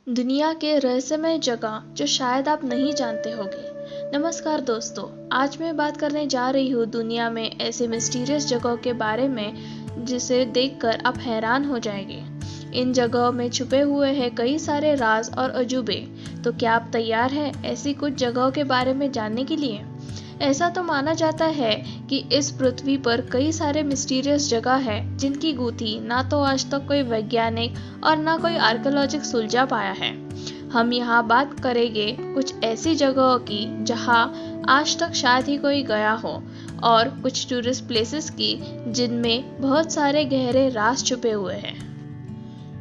दुनिया के रहस्यमय जगह जो शायद आप नहीं जानते होंगे। नमस्कार दोस्तों, आज मैं बात करने जा रही हूँ दुनिया में ऐसे मिस्टीरियस जगहों के बारे में जिसे देखकर आप हैरान हो जाएंगे। इन जगहों में छुपे हुए हैं कई सारे राज और अजूबे। तो क्या आप तैयार हैं ऐसी कुछ जगहों के बारे में जानने के लिए? ऐसा तो माना जाता है कि इस पृथ्वी पर कई सारे मिस्टीरियस जगह है जिनकी गुत्थी ना तो आज तक कोई वैज्ञानिक और ना कोई आर्कियोलॉजिस्ट सुलझा पाया है। हम यहाँ बात करेंगे कुछ ऐसी जगहों की जहाँ आज तक शायद ही कोई गया हो, और कुछ टूरिस्ट प्लेसेस की जिनमें बहुत सारे गहरे राज छुपे हुए हैं।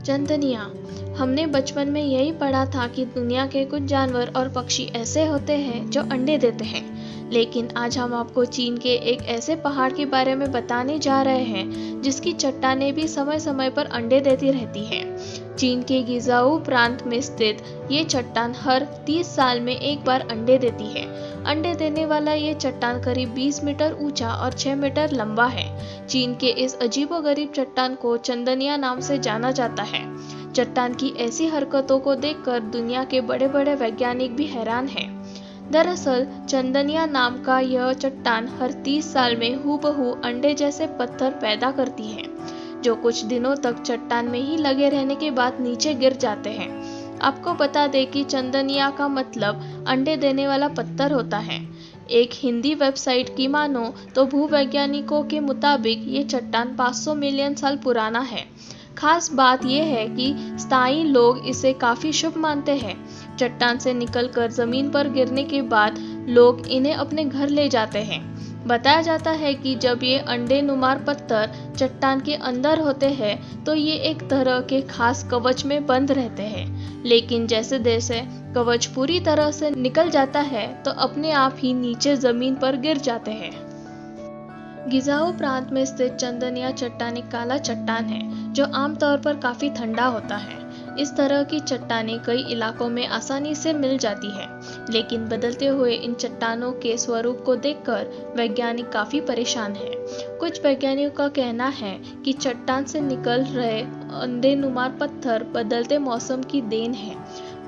चंदनिया। हमने बचपन में यही पढ़ा था कि दुनिया के कुछ जानवर और पक्षी ऐसे होते हैं जो अंडे देते हैं, लेकिन आज हम आपको चीन के एक ऐसे पहाड़ के बारे में बताने जा रहे हैं जिसकी चट्टानें भी समय समय पर अंडे देती रहती हैं। चीन के गिजाऊ प्रांत में स्थित ये चट्टान हर 30 साल में एक बार अंडे देती है। अंडे देने वाला ये चट्टान करीब 20 मीटर ऊंचा और 6 मीटर लंबा है। चीन के इस अजीबोगरीब चट्टान को चंदनिया नाम से जाना जाता है। चट्टान की ऐसी हरकतों को देखकर दुनिया के बड़े बड़े वैज्ञानिक भी हैरान हैं। दरअसल चंदनिया नाम का यह चट्टान हर 30 साल में हूबहू अंडे जैसे पत्थर पैदा करती है, जो कुछ दिनों तक चट्टान में ही लगे रहने के बाद नीचे गिर जाते हैं। आपको बता दें कि चंदनिया का मतलब अंडे देने वाला पत्थर होता है। एक हिंदी वेबसाइट की मानो तो भूवैज्ञानिकों के मुताबिक ये चट्टान 500 मिलियन साल पुराना है। खास बात यह है कि स्थायी लोग इसे काफी शुभ मानते हैं। चट्टान से निकलकर जमीन पर गिरने के बाद लोग इन्हें अपने घर ले जाते हैं। बताया जाता है कि जब ये अंडे नुमार पत्थर चट्टान के अंदर होते हैं तो ये एक तरह के खास कवच में बंद रहते हैं, लेकिन जैसे जैसे कवच पूरी तरह से निकल जाता है तो अपने आप ही नीचे जमीन पर गिर जाते हैं। गिजाऊ प्रांत में स्थित चंदनिया चट्टान एक काला चट्टान है जो आमतौर पर काफी ठंडा होता है। इस तरह की चट्टानें कई इलाकों में आसानी से मिल जाती है, लेकिन बदलते हुए इन चट्टानों के स्वरूप को देखकर वैज्ञानिक काफी परेशान हैं। कुछ वैज्ञानिकों का कहना है कि चट्टान से निकल रहे अंडे नुमार पत्थर बदलते मौसम की देन है।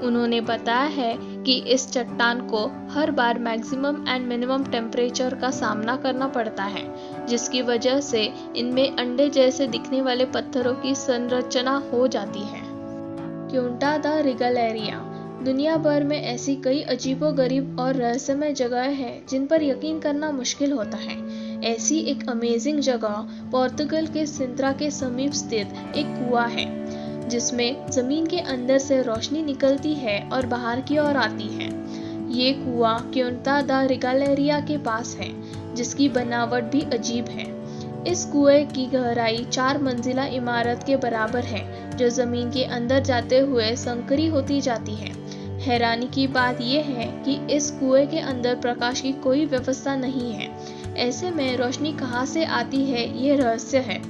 उन्होंने बताया है कि इस चट्टान को हर बार मैक्सिमम एंड मिनिमम टेम्परेचर का सामना करना पड़ता है, जिसकी वजह से इनमें अंडे जैसे दिखने वाले पत्थरों की संरचना हो जाती है। क्यूंटा द रिगलेरिया। दुनिया भर में ऐसी कई अजीबोगरीब और रहस्यमय जगह हैं जिन पर यकीन करना मुश्किल होता है। ऐसी एक अमेजिंग जगह पोर्तुगल के सिंत्रा के समीप स्थित एक कुआं है, जिसमें जमीन के अंदर से रोशनी निकलती है और बाहर की ओर आती है। ये कुआं क्यूंटा द रिगलेरिया के पास है, जिसकी बनावट भी अजीब है। इस कुएं की गहराई 4 मंजिला इमारत के बराबर है, जो जमीन के अंदर जाते हुए संकरी होती जाती है। हैरानी की बात यह है कि इस कुएं के अंदर प्रकाश की कोई व्यवस्था नहीं है। ऐसे में रोशनी कहां से आती है, ये रहस्य है।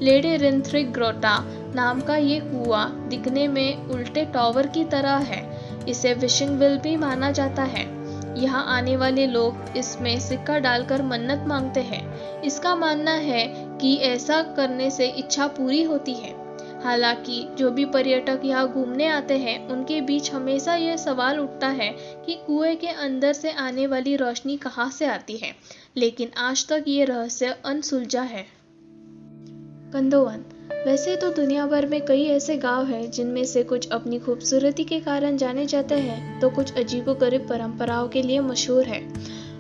लेडी रिंथ्रिक ग्रोटा नाम का ये कुआं दिखने में उल्टे टॉवर की तरह है। इसे विशिंग वेल भी माना जाता है। यहाँ आने वाले लोग इसमें सिक्का डालकर मन्नत मांगते हैं। इसका मानना है कि ऐसा करने से इच्छा पूरी होती है। हालांकि जो भी पर्यटक यहाँ घूमने आते हैं उनके बीच हमेशा यह सवाल उठता है कि कुएं के अंदर से आने वाली रोशनी कहाँ से आती है, लेकिन आज तक ये रहस्य अनसुलझा है। कंदोवन। वैसे तो दुनिया भर में कई ऐसे गांव हैं जिनमें से कुछ अपनी खूबसूरती के कारण जाने जाते हैं तो कुछ अजीबोगरीब परंपराओं के लिए मशहूर है।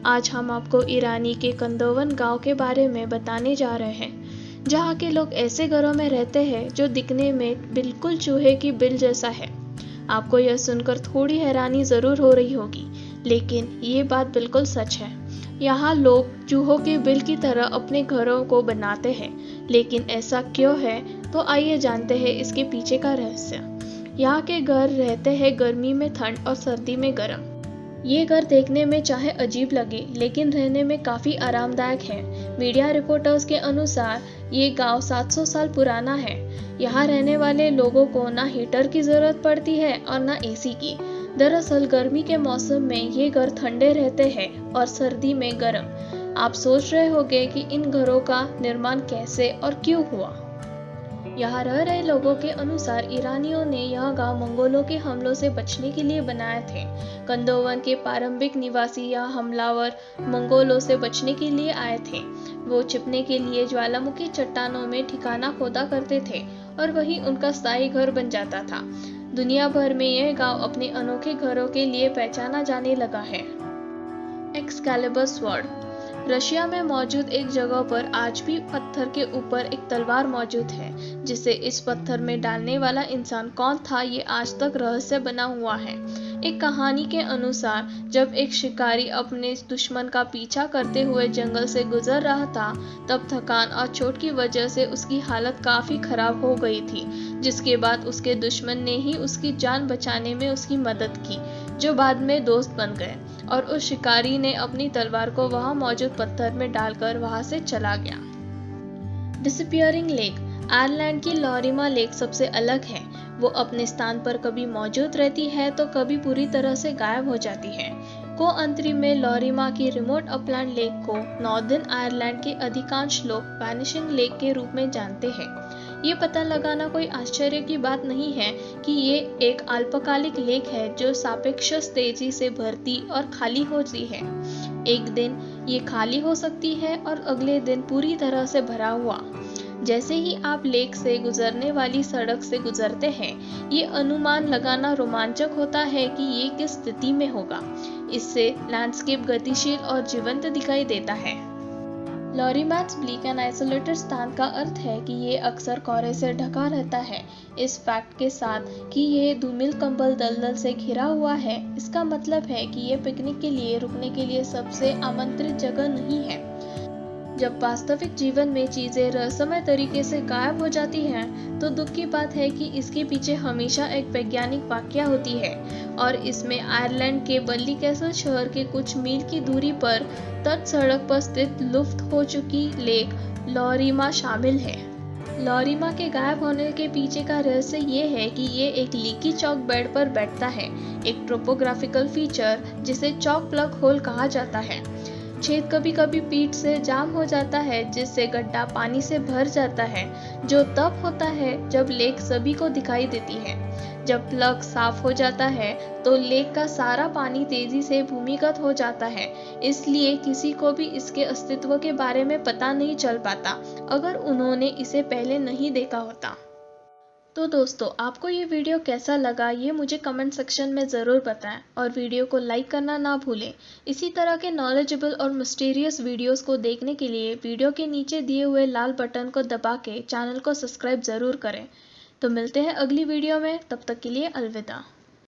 आज हम आपको ईरानी के कंदोवन गांव के बारे में बताने जा रहे हैं, जहां के लोग ऐसे घरों में रहते हैं जो दिखने में बिल्कुल चूहे की बिल जैसा है। आपको यह सुनकर थोड़ी हैरानी जरूर हो रही होगी, लेकिन ये बात बिल्कुल सच है। यहाँ लोग चूहों के बिल की तरह अपने घरों को बनाते हैं, लेकिन ऐसा क्यों है, तो आइए जानते हैं इसके पीछे का रहस्य। यहाँ के घर रहते हैं गर्मी में ठंड और सर्दी में गर्म। ये घर देखने में चाहे अजीब लगे, लेकिन रहने में काफी आरामदायक है। मीडिया रिपोर्टर्स के अनुसार ये गांव 700 साल पुराना है। यहाँ रहने वाले लोगों को ना हीटर की जरूरत पड़ती है और ना एसी की। दरअसल गर्मी के मौसम में ये घर ठंडे रहते हैं और सर्दी में गर्म। आप सोच रहे होंगे कि इन घरों का निर्माण कैसे और क्यों हुआ। यहाँ रह रहे लोगों के अनुसार ईरानियों ने यह गांव मंगोलों के हमलों से बचने के लिए बनाए थे। कंदोवन के प्रारंभिक निवासी यहाँ हमलावर मंगोलों से बचने के लिए आए थे। वो छिपने के लिए ज्वालामुखी चट्टानों में ठिकाना खोदा करते थे और वही उनका स्थायी घर बन जाता था। दुनिया भर में यह गांव अपने अनोखे घरों के लिए पहचाना जाने लगा है। Excalibur sword. रशिया में मौजूद एक जगह पर आज भी पत्थर के ऊपर एक तलवार मौजूद है, जिसे इस पत्थर में डालने वाला इंसान कौन था ये आज तक रहस्य बना हुआ है। एक कहानी के अनुसार जब एक शिकारी अपने दुश्मन का पीछा करते हुए जंगल से गुजर रहा था, तब थकान और चोट की वजह से उसकी हालत काफी खराब हो गई थी, जिसके बाद उसके दुश्मन ने ही उसकी जान बचाने में उसकी मदद की, जो बाद में दोस्त बन गए, और उस शिकारी ने अपनी तलवार को वहां मौजूद पत्थर में डालकर वहां से चला गया। Disappearing lake. आयरलैंड की लॉरिमा लेक सबसे अलग है। वो अपने स्थान पर कभी मौजूद रहती है तो कभी पूरी तरह से गायब हो जाती है। को अंतरिम में लॉरिमा की रिमोट अपलैंड लेक को नॉर्दर्न आयरलैंड के अधिकांश लोग वैनिशिंग लेक के रूप में जानते हैं। ये पता लगाना कोई आश्चर्य की बात नहीं है कि ये एक अल्पकालिक लेक है जो सापेक्ष तेजी से भरती और खाली होती है। एक दिन ये खाली हो सकती है और अगले दिन पूरी तरह से भरा हुआ। जैसे ही आप लेक से गुजरने वाली सड़क से गुजरते हैं, ये अनुमान लगाना रोमांचक होता है कि ये किस स्थिति में होगा। इससे लैंडस्केप गतिशील और जीवंत दिखाई देता है। लॉरीमैक्स ब्लीक एंड आइसोलेटेड स्थान का अर्थ है कि ये अक्सर कोहरे से ढका रहता है। इस फैक्ट के साथ कि यह धूमिल कंबल दलदल से घिरा हुआ है, इसका मतलब है कि ये पिकनिक के लिए रुकने के लिए सबसे आमंत्रित जगह नहीं है। जब वास्तविक जीवन में चीजें रहस्यमय तरीके से गायब हो जाती हैं, तो दुख की बात है कि इसके पीछे हमेशा एक वैज्ञानिक वाकया होती है, और इसमें आयरलैंड के बल्लीकैसल शहर के कुछ मील की दूरी पर तट सड़क पर स्थित लुप्त हो चुकी लेक लॉरिमा शामिल है। लॉरिमा के गायब होने के पीछे का रहस्य ये है कि ये एक लीकी चॉक बेड पर बैठता है, एक टोपोग्राफिकल फीचर जिसे चॉक प्लग होल कहा जाता है। छेद कभी कभी पीठ से जाम हो जाता है, जिससे गड्ढा पानी से भर जाता है, जो तब होता है जब लेक सभी को दिखाई देती है। जब प्लग साफ हो जाता है तो लेक का सारा पानी तेजी से भूमिगत हो जाता है, इसलिए किसी को भी इसके अस्तित्व के बारे में पता नहीं चल पाता अगर उन्होंने इसे पहले नहीं देखा होता। तो दोस्तों, आपको ये वीडियो कैसा लगा ये मुझे कमेंट सेक्शन में ज़रूर बताएं, और वीडियो को लाइक करना ना भूलें। इसी तरह के नॉलेजेबल और मिस्टीरियस वीडियोस को देखने के लिए वीडियो के नीचे दिए हुए लाल बटन को दबा के चैनल को सब्सक्राइब ज़रूर करें। तो मिलते हैं अगली वीडियो में, तब तक के लिए अलविदा।